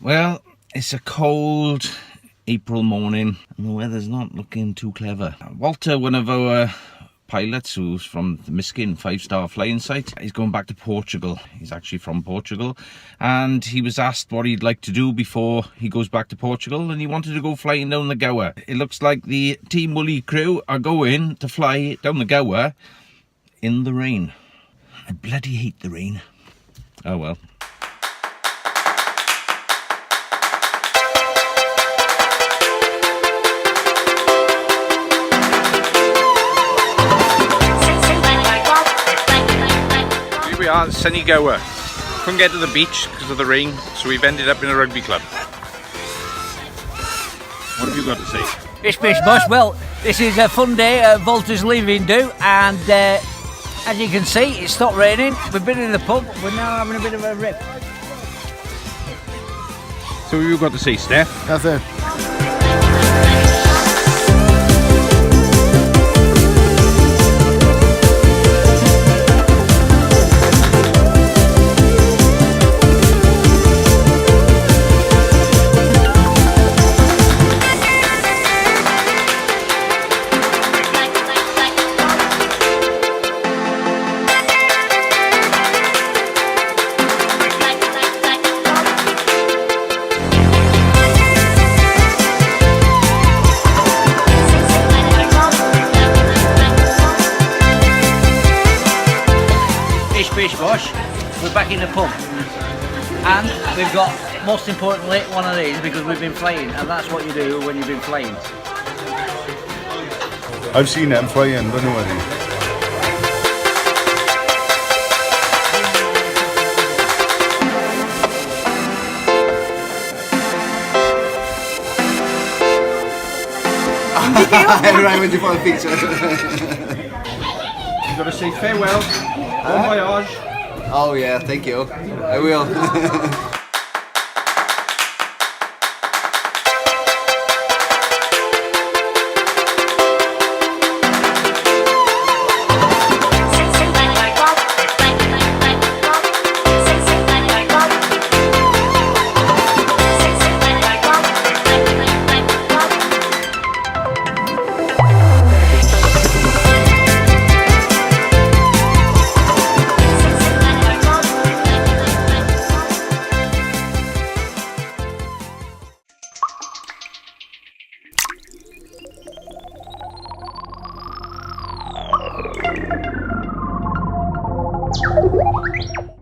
Well, it's a cold April morning and the weather's not looking too clever. Valter, one of our pilots who's from the Miskin 5-star flying site, he's going back to Portugal. He's actually from Portugal, and he was asked what he'd like to do before he goes back to Portugal, and he wanted to go flying down the Gower. It looks like the Team Woolly crew are going to fly down the Gower in the rain. I bloody hate the rain. Oh well. We are sunny Gower. Couldn't get to the beach because of the rain, so we've ended up in a rugby club. What have you got to say? Bish bosh. Well, this is a fun day at Valter's leaving do, and as you can see, it's stopped raining. We've been in the pub, we're now having a bit of a rip. So what have you got to say, Steph? That's it. Bish bosh, we're back in the pub, and we've got, most importantly, one of these because we've been flying, and that's what you do when you've been flying. I've seen them flying, but nobody. Right with you for a picture. You got to say farewell. Bon voyage. Oh yeah, thank you. I will.